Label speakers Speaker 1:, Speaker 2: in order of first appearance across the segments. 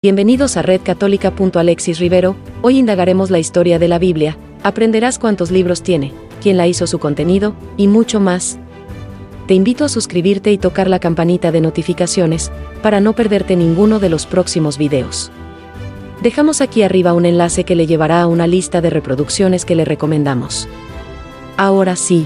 Speaker 1: Bienvenidos a Red Católica. Alexis Rivero. Hoy indagaremos la historia de la Biblia, aprenderás cuántos libros tiene, quién la hizo, su contenido, y mucho más. Te invito a suscribirte y tocar la campanita de notificaciones, para no perderte ninguno de los próximos videos. Dejamos aquí arriba un enlace que le llevará a una lista de reproducciones que le recomendamos. Ahora sí,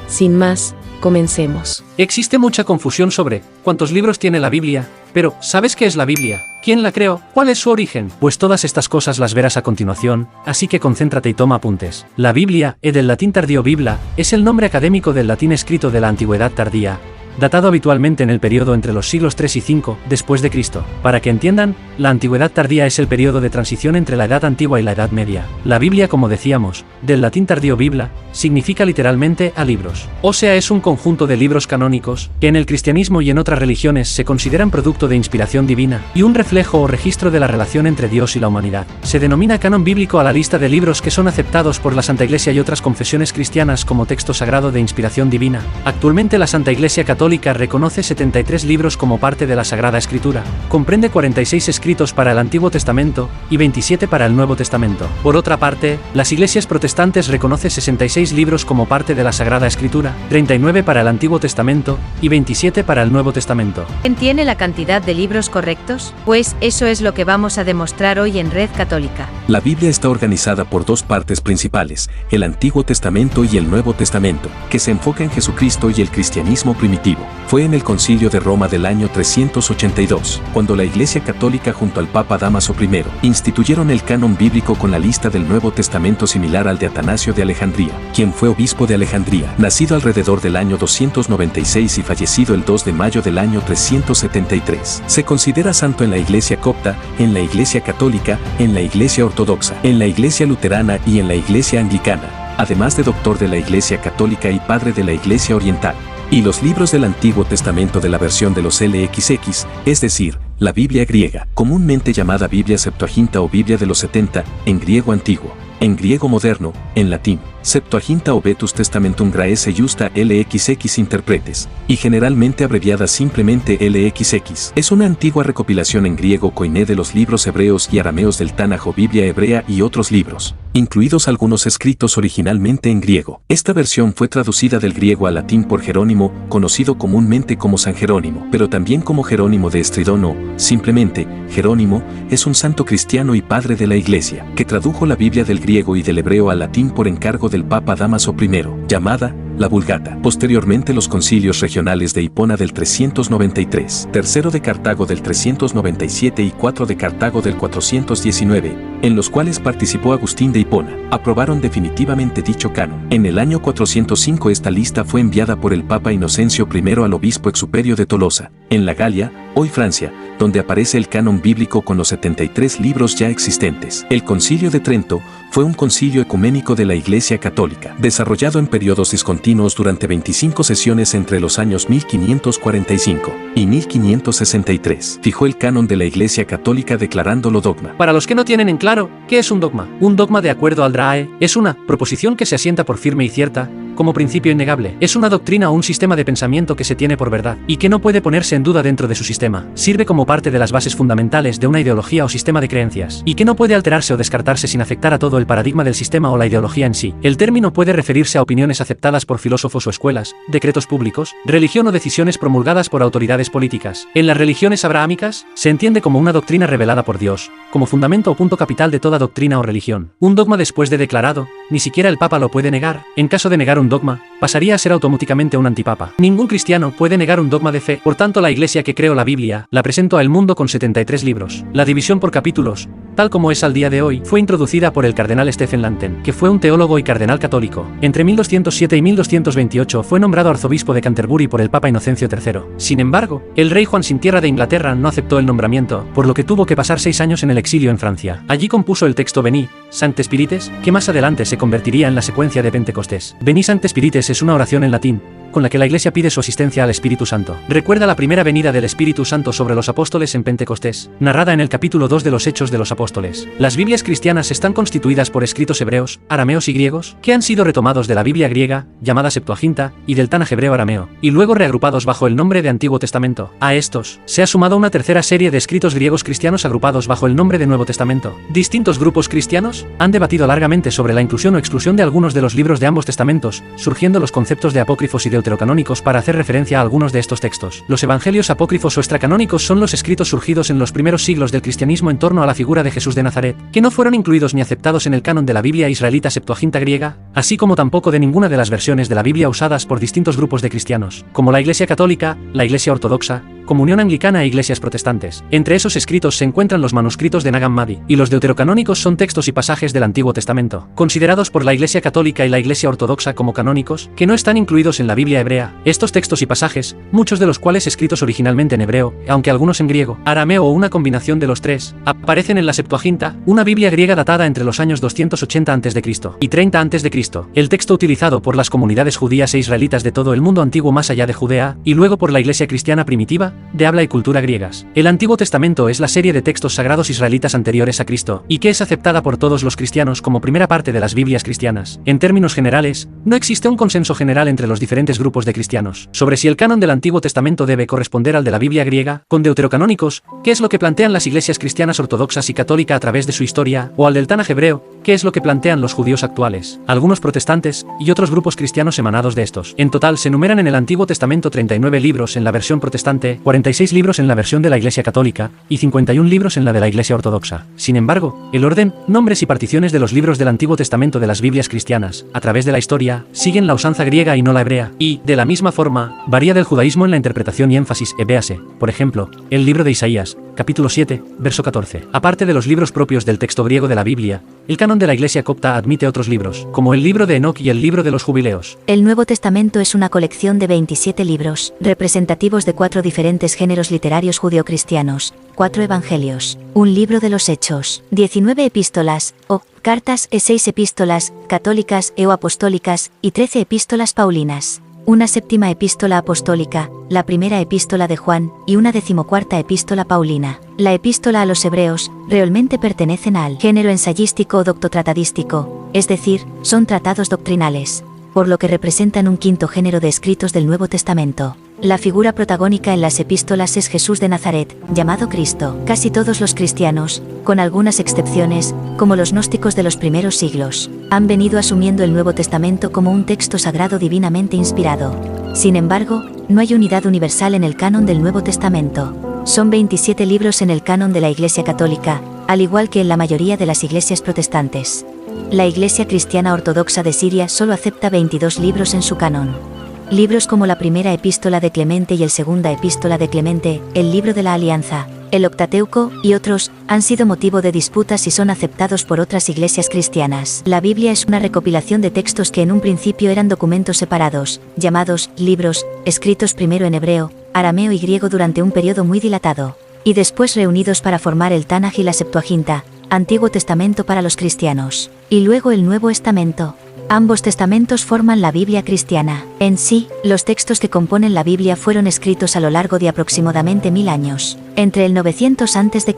Speaker 1: sin más, comencemos.
Speaker 2: Existe mucha confusión sobre cuántos libros tiene la Biblia, pero ¿sabes qué es la Biblia? ¿Quién la creó? ¿Cuál es su origen? Pues todas estas cosas las verás a continuación, así que concéntrate y toma apuntes. La Biblia, del latín tardío biblia, es el nombre académico del latín escrito de la Antigüedad tardía, datado habitualmente en el periodo entre los siglos 3 y 5 después de Cristo. Para que entiendan, la Antigüedad tardía es el periodo de transición entre la Edad Antigua y la Edad Media. La Biblia, como decíamos, del latín tardío biblia, significa literalmente a libros. O sea, es un conjunto de libros canónicos, que en el cristianismo y en otras religiones se consideran producto de inspiración divina, y un reflejo o registro de la relación entre Dios y la humanidad. Se denomina canon bíblico a la lista de libros que son aceptados por la Santa Iglesia y otras confesiones cristianas como texto sagrado de inspiración divina. Actualmente la Santa Iglesia Católica reconoce 73 libros como parte de la Sagrada Escritura. Comprende 46 escritos para el Antiguo Testamento y 27 para el Nuevo Testamento. Por otra parte, las iglesias protestantes reconocen 66 libros como parte de la Sagrada Escritura, 39 para el Antiguo Testamento y 27 para el Nuevo Testamento.
Speaker 3: ¿Quién tiene la cantidad de libros correctos? Pues eso es lo que vamos a demostrar hoy en Red Católica.
Speaker 4: La Biblia está organizada por dos partes principales, el Antiguo Testamento y el Nuevo Testamento, que se enfoca en Jesucristo y el cristianismo primitivo. Fue en el Concilio de Roma del año 382, cuando la Iglesia Católica junto al Papa Dámaso I instituyeron el canon bíblico con la lista del Nuevo Testamento similar al de Atanasio de Alejandría, quien fue obispo de Alejandría, nacido alrededor del año 296 y fallecido el 2 de mayo del año 373. Se considera santo en la Iglesia copta, en la Iglesia Católica, en la Iglesia Ortodoxa, en la Iglesia Luterana y en la Iglesia Anglicana, además de doctor de la Iglesia Católica y padre de la Iglesia Oriental. Y los libros del Antiguo Testamento de la versión de los LXX, es decir, la Biblia griega, comúnmente llamada Biblia Septuaginta o Biblia de los 70, en griego antiguo, en griego moderno, en latín, Septuaginta o Vetus Testamentum Graece Justa LXX Interpretes, y generalmente abreviada simplemente LXX. Es una antigua recopilación en griego koiné de los libros hebreos y arameos del Tanaj o Biblia hebrea y otros libros, incluidos algunos escritos originalmente en griego. Esta versión fue traducida del griego al latín por Jerónimo, conocido comúnmente como San Jerónimo, pero también como Jerónimo de Estridón o, simplemente, Jerónimo, es un santo cristiano y padre de la Iglesia, que tradujo la Biblia del griego y del hebreo al latín por encargo del Papa Dámaso I, llamada la Vulgata. Posteriormente los concilios regionales de Hipona del 393, tercero de Cartago del 397 y 4 de Cartago del 419, en los cuales participó Agustín de Hipona, aprobaron definitivamente dicho canon. En el año 405 esta lista fue enviada por el Papa Inocencio I al obispo exuperio de Tolosa, en la Galia, hoy Francia, donde aparece el canon bíblico con los 73 libros ya existentes. El Concilio de Trento fue un concilio ecuménico de la Iglesia Católica, desarrollado en periodos discontinuos durante 25 sesiones entre los años 1545 y 1563. Fijó el canon de la Iglesia Católica declarándolo dogma.
Speaker 2: Para los que no tienen en claro, ¿qué es un dogma? Un dogma, de acuerdo al DRAE, es una proposición que se asienta por firme y cierta, como principio innegable. Es una doctrina o un sistema de pensamiento que se tiene por verdad, y que no puede ponerse en duda dentro de su sistema. Sirve como parte de las bases fundamentales de una ideología o sistema de creencias, y que no puede alterarse o descartarse sin afectar a todo el paradigma del sistema o la ideología en sí. El término puede referirse a opiniones aceptadas por filósofos o escuelas, decretos públicos, religión o decisiones promulgadas por autoridades políticas. En las religiones abrahámicas, se entiende como una doctrina revelada por Dios, como fundamento o punto capital de toda doctrina o religión. Un dogma después de declarado, ni siquiera el Papa lo puede negar. En caso de negar un dogma, pasaría a ser automáticamente un antipapa. Ningún cristiano puede negar un dogma de fe. Por tanto, la Iglesia que creó la Biblia, la presentó al mundo con 73 libros. La división por capítulos, tal como es al día de hoy, fue introducida por el cardenal Stephen Langton, que fue un teólogo y cardenal católico. Entre 1207 y 1228 fue nombrado arzobispo de Canterbury por el Papa Inocencio III. Sin embargo, el rey Juan sin Tierra de Inglaterra no aceptó el nombramiento, por lo que tuvo que pasar 6 años en el exilio en Francia. Allí compuso el texto Veni, Sancte Spirites, que más adelante se convertiría en la secuencia de Pentecostés. Veni Sancte Spirites es una oración en latín, con la que la Iglesia pide su asistencia al Espíritu Santo. Recuerda la primera venida del Espíritu Santo sobre los apóstoles en Pentecostés, narrada en el capítulo 2 de los Hechos de los Apóstoles. Las Biblias cristianas están constituidas por escritos hebreos, arameos y griegos, que han sido retomados de la Biblia griega, llamada Septuaginta, y del Tanaj hebreo-arameo, y luego reagrupados bajo el nombre de Antiguo Testamento. A estos, se ha sumado una tercera serie de escritos griegos cristianos agrupados bajo el nombre de Nuevo Testamento. Distintos grupos cristianos han debatido largamente sobre la inclusión o exclusión de algunos de los libros de ambos testamentos, surgiendo los conceptos de apócrifos y deuterocanónicos para hacer referencia a algunos de estos textos. Los evangelios apócrifos o extracanónicos son los escritos surgidos en los primeros siglos del cristianismo en torno a la figura de Jesús de Nazaret, que no fueron incluidos ni aceptados en el canon de la Biblia israelita Septuaginta griega, así como tampoco de ninguna de las versiones de la Biblia usadas por distintos grupos de cristianos, como la Iglesia Católica, la Iglesia Ortodoxa, Comunión Anglicana e iglesias protestantes. Entre esos escritos se encuentran los manuscritos de Nag Hammadi, y los deuterocanónicos son textos y pasajes del Antiguo Testamento, considerados por la Iglesia Católica y la Iglesia Ortodoxa como canónicos, que no están incluidos en la Biblia hebrea. Estos textos y pasajes, muchos de los cuales escritos originalmente en hebreo, aunque algunos en griego, arameo o una combinación de los tres, aparecen en la Septuaginta, una Biblia griega datada entre los años 280 a.C. y 30 a.C., el texto utilizado por las comunidades judías e israelitas de todo el mundo antiguo más allá de Judea, y luego por la Iglesia cristiana primitiva, de habla y cultura griegas. El Antiguo Testamento es la serie de textos sagrados israelitas anteriores a Cristo, y que es aceptada por todos los cristianos como primera parte de las Biblias cristianas. En términos generales, no existe un consenso general entre los diferentes grupos de cristianos sobre si el canon del Antiguo Testamento debe corresponder al de la Biblia griega, con deuterocanónicos, que es lo que plantean las iglesias cristianas ortodoxas y católica a través de su historia, o al del Tanaj hebreo, que es lo que plantean los judíos actuales, algunos protestantes, y otros grupos cristianos emanados de estos. En total se enumeran en el Antiguo Testamento 39 libros en la versión protestante, 46 libros en la versión de la Iglesia Católica, y 51 libros en la de la Iglesia Ortodoxa. Sin embargo, el orden, nombres y particiones de los libros del Antiguo Testamento de las Biblias cristianas, a través de la historia, siguen la usanza griega y no la hebrea, y, de la misma forma, varía del judaísmo en la interpretación y énfasis, véase, por ejemplo, el libro de Isaías, capítulo 7, verso 14. Aparte de los libros propios del texto griego de la Biblia, el canon de la Iglesia copta admite otros libros, como el libro de Enoc y el libro de los Jubileos.
Speaker 5: El Nuevo Testamento es una colección de 27 libros, representativos de 4 diferentes géneros literarios judeocristianos, 4 evangelios, un libro de los Hechos, 19 epístolas, o cartas e 6 epístolas, católicas o apostólicas, y 13 epístolas paulinas. Una séptima epístola apostólica, la primera epístola de Juan, y una 14ª epístola paulina. La epístola a los hebreos, realmente pertenecen al género ensayístico o doctotratadístico, es decir, son tratados doctrinales, por lo que representan un quinto género de escritos del Nuevo Testamento. La figura protagónica en las epístolas es Jesús de Nazaret, llamado Cristo. Casi todos los cristianos, con algunas excepciones, como los gnósticos de los primeros siglos, han venido asumiendo el Nuevo Testamento como un texto sagrado divinamente inspirado. Sin embargo, no hay unidad universal en el canon del Nuevo Testamento. Son 27 libros en el canon de la Iglesia Católica, al igual que en la mayoría de las iglesias protestantes. La Iglesia Cristiana Ortodoxa de Siria solo acepta 22 libros en su canon. Libros como la primera epístola de Clemente y el segunda epístola de Clemente, el libro de la Alianza, el Octateuco, y otros, han sido motivo de disputas y son aceptados por otras iglesias cristianas. La Biblia es una recopilación de textos que en un principio eran documentos separados, llamados libros, escritos primero en hebreo, arameo y griego durante un periodo muy dilatado, y después reunidos para formar el Tanaj y la Septuaginta, Antiguo Testamento para los cristianos, y luego el Nuevo Testamento. Ambos testamentos forman la Biblia cristiana. En sí, los textos que componen la Biblia fueron escritos a lo largo de aproximadamente 1000 años, entre el 900 a.C.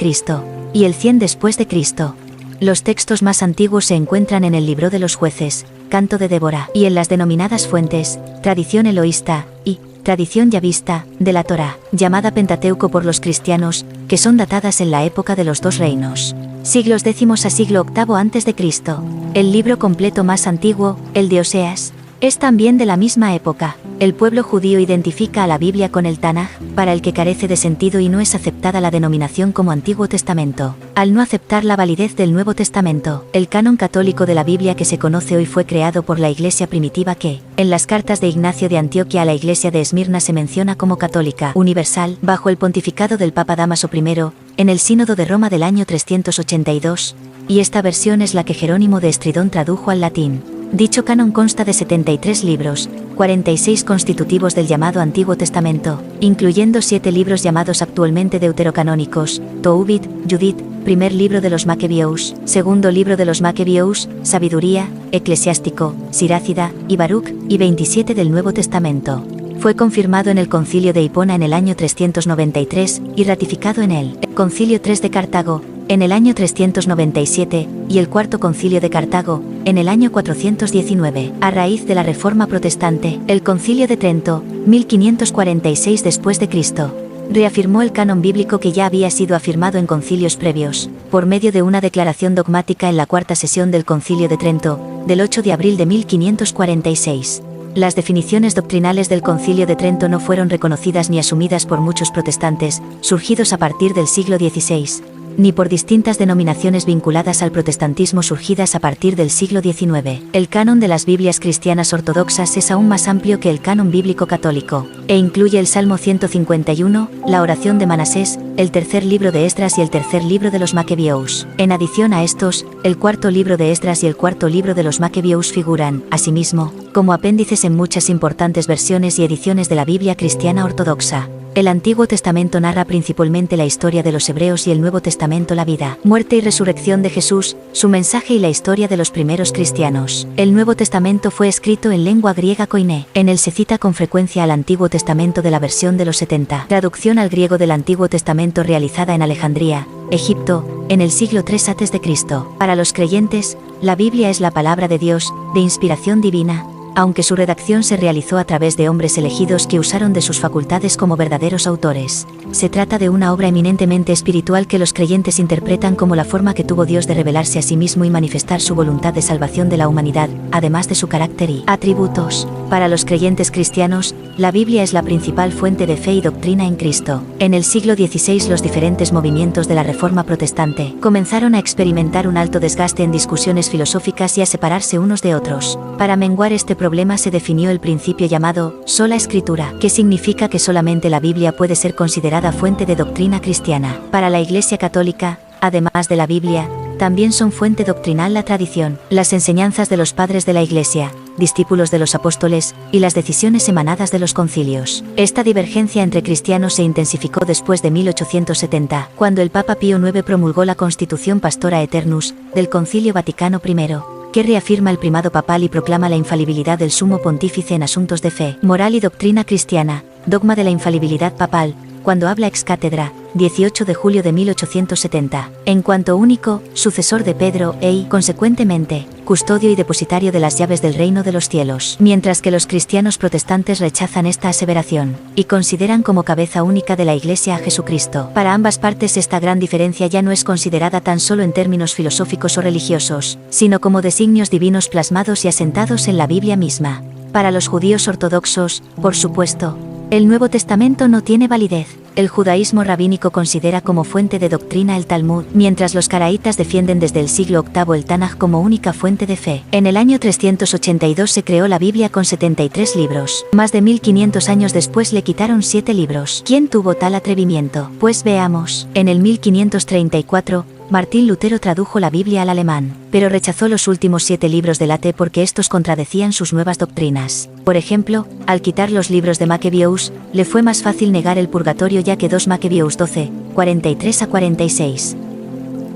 Speaker 5: y el 100 después de Cristo. Los textos más antiguos se encuentran en el Libro de los Jueces, Canto de Débora, y en las denominadas fuentes, tradición eloísta, y tradición yavista, de la Torá, llamada Pentateuco por los cristianos, que son datadas en la época de los dos reinos, siglos X a siglo VIII a.C. El libro completo más antiguo, el de Oseas, es también de la misma época. El pueblo judío identifica a la Biblia con el Tanaj, para el que carece de sentido y no es aceptada la denominación como Antiguo Testamento. Al no aceptar la validez del Nuevo Testamento, el canon católico de la Biblia que se conoce hoy fue creado por la Iglesia primitiva que, en las cartas de Ignacio de Antioquía a la Iglesia de Esmirna se menciona como católica, universal, bajo el pontificado del Papa Dámaso I, en el Sínodo de Roma del año 382, y esta versión es la que Jerónimo de Estridón tradujo al latín. Dicho canon consta de 73 libros, 46 constitutivos del llamado Antiguo Testamento, incluyendo 7 libros llamados actualmente deuterocanónicos: Tobit, Judith, primer libro de los Macabeos, segundo libro de los Macabeos, Sabiduría, Eclesiástico, Sirácida y Baruch, y 27 del Nuevo Testamento. Fue confirmado en el Concilio de Hipona en el año 393 y ratificado en el Concilio III de Cartago en el año 397 y el Cuarto Concilio de Cartago en el año 419. A raíz de la Reforma Protestante, el Concilio de Trento, 1546 después de Cristo, reafirmó el canon bíblico que ya había sido afirmado en concilios previos, por medio de una declaración dogmática en la cuarta sesión del Concilio de Trento, del 8 de abril de 1546. Las definiciones doctrinales del Concilio de Trento no fueron reconocidas ni asumidas por muchos protestantes, surgidos a partir del siglo XVI, ni por distintas denominaciones vinculadas al protestantismo surgidas a partir del siglo XIX. El canon de las Biblias cristianas ortodoxas es aún más amplio que el canon bíblico católico, e incluye el Salmo 151, la oración de Manasés, el tercer libro de Esdras y el tercer libro de los Macabeos. En adición a estos, el cuarto libro de Esdras y el cuarto libro de los Macabeos figuran, asimismo, como apéndices en muchas importantes versiones y ediciones de la Biblia cristiana ortodoxa. El Antiguo Testamento narra principalmente la historia de los hebreos y el Nuevo Testamento la vida, muerte y resurrección de Jesús, su mensaje y la historia de los primeros cristianos. El Nuevo Testamento fue escrito en lengua griega koiné. En él se cita con frecuencia al Antiguo Testamento de la versión de los 70. Traducción al griego del Antiguo Testamento realizada en Alejandría, Egipto, en el siglo III a.C. Para los creyentes, la Biblia es la palabra de Dios, de inspiración divina, aunque su redacción se realizó a través de hombres elegidos que usaron de sus facultades como verdaderos autores. Se trata de una obra eminentemente espiritual que los creyentes interpretan como la forma que tuvo Dios de revelarse a sí mismo y manifestar su voluntad de salvación de la humanidad, además de su carácter y atributos. Para los creyentes cristianos, la Biblia es la principal fuente de fe y doctrina en Cristo. En el siglo XVI los diferentes movimientos de la Reforma Protestante comenzaron a experimentar un alto desgaste en discusiones filosóficas y a separarse unos de otros. Para menguar este problema se definió el principio llamado sola escritura, que significa que solamente la Biblia puede ser considerada fuente de doctrina cristiana. Para la Iglesia Católica, además de la Biblia, también son fuente doctrinal la tradición, las enseñanzas de los padres de la Iglesia, discípulos de los apóstoles, y las decisiones emanadas de los concilios. Esta divergencia entre cristianos se intensificó después de 1870, cuando el Papa Pío IX promulgó la Constitución Pastora Aeternus, del Concilio Vaticano I, que reafirma el primado papal y proclama la infalibilidad del sumo pontífice en asuntos de fe, moral y doctrina cristiana, dogma de la infalibilidad papal, cuando habla ex cátedra, 18 de julio de 1870, en cuanto único, sucesor de Pedro, y, consecuentemente, custodio y depositario de las llaves del reino de los cielos. Mientras que los cristianos protestantes rechazan esta aseveración, y consideran como cabeza única de la Iglesia a Jesucristo. Para ambas partes esta gran diferencia ya no es considerada tan solo en términos filosóficos o religiosos, sino como designios divinos plasmados y asentados en la Biblia misma. Para los judíos ortodoxos, por supuesto, el Nuevo Testamento no tiene validez. El judaísmo rabínico considera como fuente de doctrina el Talmud, mientras los caraítas defienden desde el siglo VIII el Tanaj como única fuente de fe. En el año 382 se creó la Biblia con 73 libros. Más de 1500 años después le quitaron 7 libros. ¿Quién tuvo tal atrevimiento? Pues veamos. En el 1534, Martín Lutero tradujo la Biblia al alemán, pero rechazó los últimos 7 libros de Late porque estos contradecían sus nuevas doctrinas. Por ejemplo, al quitar los libros de Macabeos, le fue más fácil negar el purgatorio ya que 2 Macabeos 12, 43 a 46.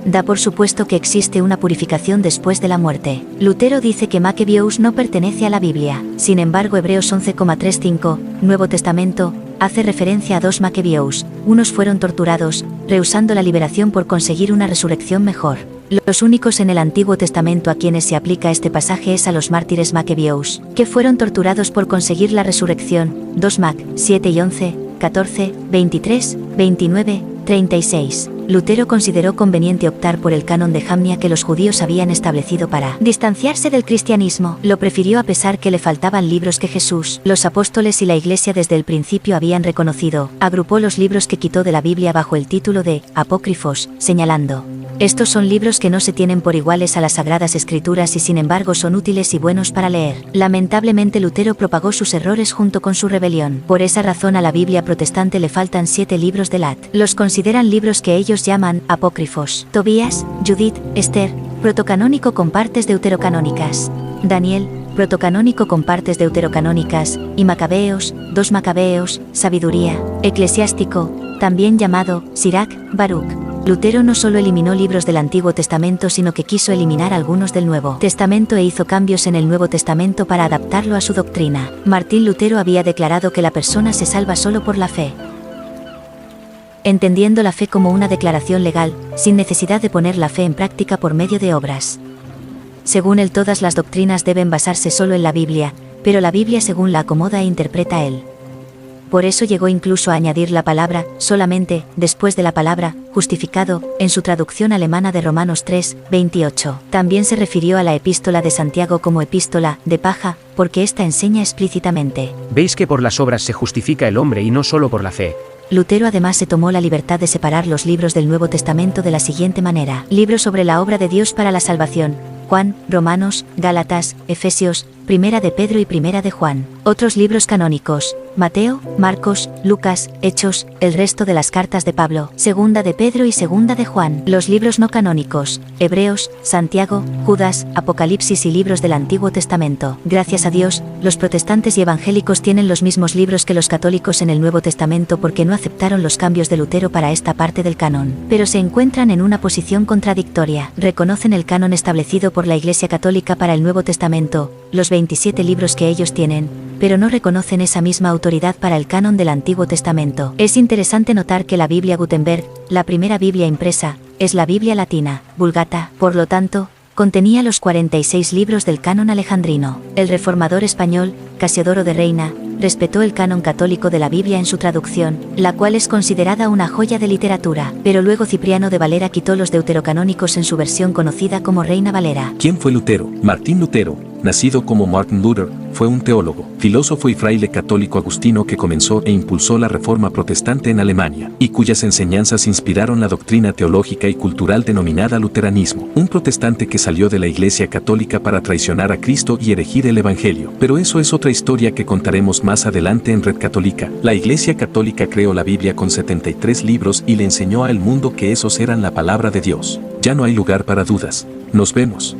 Speaker 5: Da por supuesto que existe una purificación después de la muerte. Lutero dice que Macabeos no pertenece a la Biblia. Sin embargo, Hebreos 11,35, Nuevo Testamento, hace referencia a 2 Macabeos. Unos fueron torturados, rehusando la liberación por conseguir una resurrección mejor. Los únicos en el Antiguo Testamento a quienes se aplica este pasaje es a los mártires Macabeos, que fueron torturados por conseguir la resurrección. 2 Mac, 7 y 11, 14, 23, 29, 36. Lutero consideró conveniente optar por el canon de Jamnia que los judíos habían establecido para distanciarse del cristianismo. Lo prefirió a pesar que le faltaban libros que Jesús, los apóstoles y la Iglesia desde el principio habían reconocido. Agrupó los libros que quitó de la Biblia bajo el título de apócrifos, señalando: estos son libros que no se tienen por iguales a las Sagradas Escrituras y sin embargo son útiles y buenos para leer. Lamentablemente Lutero propagó sus errores junto con su rebelión. Por esa razón a la Biblia protestante le faltan 7 libros de Lat. Los consideran libros que ellos llaman apócrifos. Tobías, Judith, Esther, protocanónico con partes deuterocanónicas. Daniel, protocanónico con partes deuterocanónicas, y Macabeos, 2 Macabeos, sabiduría, eclesiástico, también llamado Sirach, Baruch. Lutero no solo eliminó libros del Antiguo Testamento, sino que quiso eliminar algunos del Nuevo Testamento e hizo cambios en el Nuevo Testamento para adaptarlo a su doctrina. Martín Lutero había declarado que la persona se salva solo por la fe, entendiendo la fe como una declaración legal, sin necesidad de poner la fe en práctica por medio de obras. Según él, todas las doctrinas deben basarse solo en la Biblia, pero la Biblia según la acomoda e interpreta él. Por eso llegó incluso a añadir la palabra solamente después de la palabra justificado en su traducción alemana de Romanos 3, 28. También se refirió a la epístola de Santiago como epístola de paja, porque ésta enseña explícitamente:
Speaker 6: Veis que por las obras se justifica el hombre y no solo por la fe.
Speaker 5: Lutero además se tomó la libertad de separar los libros del Nuevo Testamento de la siguiente manera: libros sobre la obra de Dios para la salvación, Juan, Romanos, Gálatas, Efesios, Primera de Pedro y Primera de Juan. Otros libros canónicos: Mateo, Marcos, Lucas, Hechos, el resto de las cartas de Pablo, Segunda de Pedro y Segunda de Juan. Los libros no canónicos: Hebreos, Santiago, Judas, Apocalipsis y libros del Antiguo Testamento. Gracias a Dios, los protestantes y evangélicos tienen los mismos libros que los católicos en el Nuevo Testamento porque no aceptaron los cambios de Lutero para esta parte del canon. Pero se encuentran en una posición contradictoria. Reconocen el canon establecido por la Iglesia Católica para el Nuevo Testamento, los 27 libros que ellos tienen, pero no reconocen esa misma autoridad para el canon del Antiguo Testamento. Es interesante notar que la Biblia Gutenberg, la primera Biblia impresa, es la Biblia latina, Vulgata. Por lo tanto, contenía los 46 libros del canon alejandrino. El reformador español, Casiodoro de Reina, respetó el canon católico de la Biblia en su traducción, la cual es considerada una joya de literatura, pero luego Cipriano de Valera quitó los deuterocanónicos en su versión conocida como Reina Valera.
Speaker 4: ¿Quién fue Lutero? Martín Lutero, nacido como Martin Luther, fue un teólogo, filósofo y fraile católico agustino que comenzó e impulsó la reforma protestante en Alemania, y cuyas enseñanzas inspiraron la doctrina teológica y cultural denominada luteranismo. Un protestante que salió de la Iglesia Católica para traicionar a Cristo y erigir el Evangelio. Pero eso es otra historia que contaremos más adelante en Red Católica. La Iglesia Católica creó la Biblia con 73 libros y le enseñó al mundo que esos eran la palabra de Dios. Ya no hay lugar para dudas. Nos vemos.